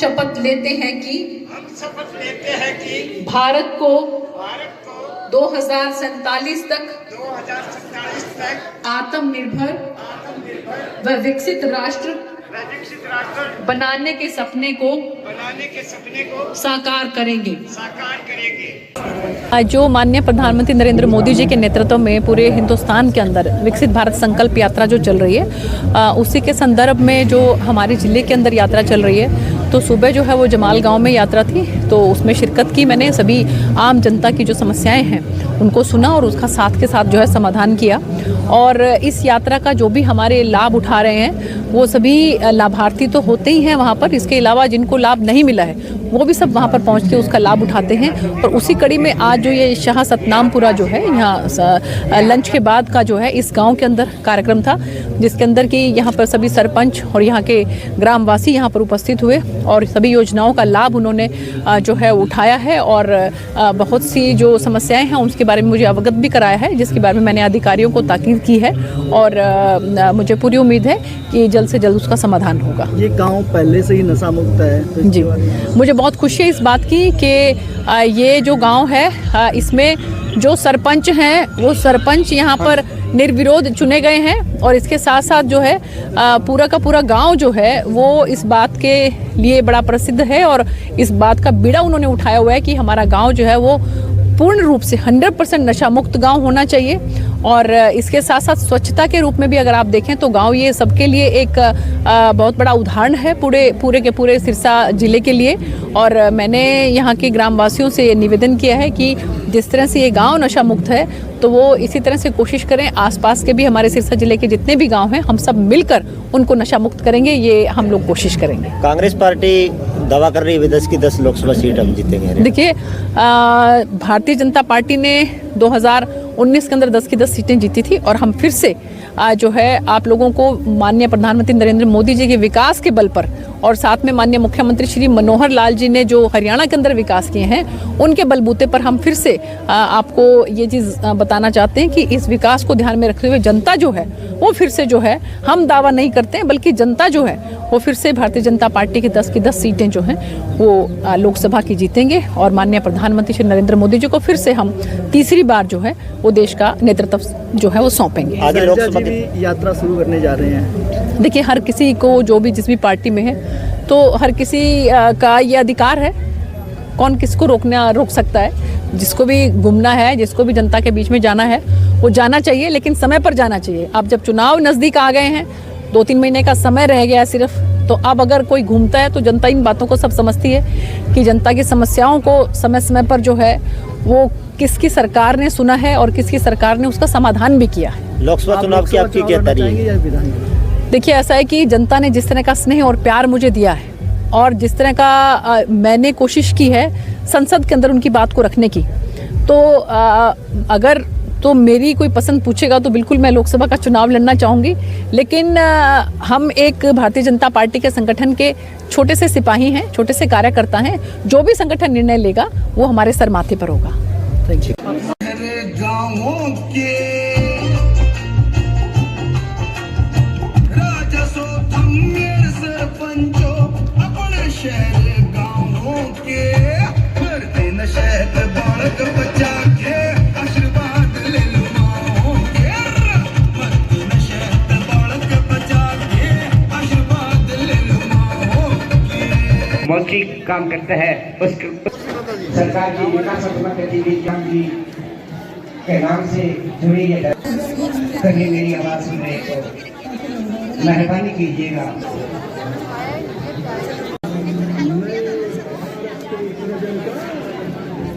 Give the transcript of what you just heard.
शपथ लेते हैं कि भारत को 2047 तक आत्मनिर्भर व विकसित राष्ट्र बनाने के सपने को साकार करेंगे। जो माननीय प्रधानमंत्री नरेंद्र मोदी जी के नेतृत्व में पूरे हिंदुस्तान के अंदर विकसित भारत संकल्प यात्रा जो चल रही है, उसी के संदर्भ में जो हमारे जिले के अंदर यात्रा चल रही है, तो सुबह जो है वो जमाल गांव में यात्रा थी, तो उसमें शिरकत की मैंने। सभी आम जनता की जो समस्याएं हैं उनको सुना और उसका साथ के साथ जो है समाधान किया। और इस यात्रा का जो भी हमारे लाभ उठा रहे हैं वो सभी लाभार्थी तो होते ही हैं वहाँ पर, इसके अलावा जिनको लाभ नहीं मिला है वो भी सब वहाँ पर पहुँच के उसका लाभ उठाते हैं। और उसी कड़ी में आज जो ये शाह सतनामपुरा जो है, यहाँ लंच के बाद का जो है इस गांव के अंदर कार्यक्रम था, जिसके अंदर कि यहाँ पर सभी सरपंच और यहाँ के ग्रामवासी यहाँ पर उपस्थित हुए और सभी योजनाओं का लाभ उन्होंने जो है उठाया है। और बहुत सी जो समस्याएं हैं उसके बारे में मुझे अवगत भी कराया है, जिसके बारे में मैंने अधिकारियों को ताकीद की है और मुझे पूरी उम्मीद है कि जल्द से जल्द उसका समाधान होगा। ये गांव पहले से ही नशा मुक्त है तो जी, मुझे बहुत खुशी है इस बात की कि ये जो गांव है इसमें जो सरपंच हैं वो सरपंच यहाँ पर निर्विरोध चुने गए हैं। और इसके साथ साथ जो है पूरा का पूरा गांव जो है वो इस बात के लिए बड़ा प्रसिद्ध है और इस बात का बीड़ा उन्होंने उठाया हुआ है कि हमारा गांव जो है वो पूर्ण रूप से 100% नशा मुक्त गांव होना चाहिए। और इसके साथ साथ स्वच्छता के रूप में भी अगर आप देखें तो गांव ये सबके लिए एक बहुत बड़ा उदाहरण है पूरे के पूरे सिरसा जिले के लिए। और मैंने यहाँ के ग्रामवासियों से निवेदन किया है कि जिस तरह से ये गांव नशा मुक्त है तो वो इसी तरह से कोशिश करें। आसपास के भी हमारे सिरसा जिले के जितने भी गांव हैं हम सब मिलकर उनको नशा मुक्त करेंगे, ये हम लोग कोशिश करेंगे। कांग्रेस पार्टी दावा कर रही है 10 की 10 लोकसभा सीट हम जीतेंगे। देखिए, भारतीय जनता पार्टी ने 2019 के अंदर 10 की 10 सीटें जीती थी और हम फिर से जो है आप लोगों को माननीय प्रधानमंत्री नरेंद्र मोदी जी के विकास के बल पर और साथ में माननीय मुख्यमंत्री श्री मनोहर लाल जी ने जो हरियाणा के अंदर विकास किए हैं उनके बलबूते पर हम फिर से आपको ये चीज़ बताना चाहते हैं कि इस विकास को ध्यान में रखते हुए जनता जो है वो फिर से जो है, हम दावा नहीं करते हैं बल्कि जनता जो है वो फिर से भारतीय जनता पार्टी की 10 की 10 सीटें जो हैं वो लोकसभा की जीतेंगे। और माननीय प्रधानमंत्री श्री नरेंद्र मोदी जी को फिर से हम तीसरी बार जो है वो देश का नेतृत्व जो है वो सौंपेंगे। आगे लोकसभा की यात्रा शुरू करने जा रहे हैं। देखिए, हर किसी को जो भी जिस भी पार्टी में है तो हर किसी का ये अधिकार है, कौन किसको रोक सकता है। जिसको भी घूमना है, जिसको भी जनता के बीच में जाना है वो जाना चाहिए, लेकिन समय पर जाना चाहिए। अब जब चुनाव नज़दीक आ गए हैं, 2-3 महीने का समय रह गया सिर्फ, तो अब अगर कोई घूमता है तो जनता इन बातों को सब समझती है कि जनता की समस्याओं को समय समय पर जो है वो किसकी सरकार ने सुना है और किसकी सरकार ने उसका समाधान भी किया है। लोकसभा चुनाव की आपकी क्या तैयारी है? देखिए, ऐसा है कि जनता ने जिस तरह का स्नेह और प्यार मुझे दिया है और जिस तरह का मैंने कोशिश की है संसद के अंदर उनकी बात को रखने की, तो अगर तो मेरी कोई पसंद पूछेगा तो बिल्कुल मैं लोकसभा का चुनाव लड़ना चाहूँगी। लेकिन हम एक भारतीय जनता पार्टी के संगठन के छोटे से सिपाही हैं, छोटे से कार्यकर्ता हैं। जो भी संगठन निर्णय लेगा वो हमारे सर माथे पर होगा। Thank you. मौलिक काम करता है उसके सरकार की विकासात्मक गतिविधियां भी के नाम से जुड़ी है। कभी मेरी आवाज सुन रहे तो मेहरबानी कीजिएगा।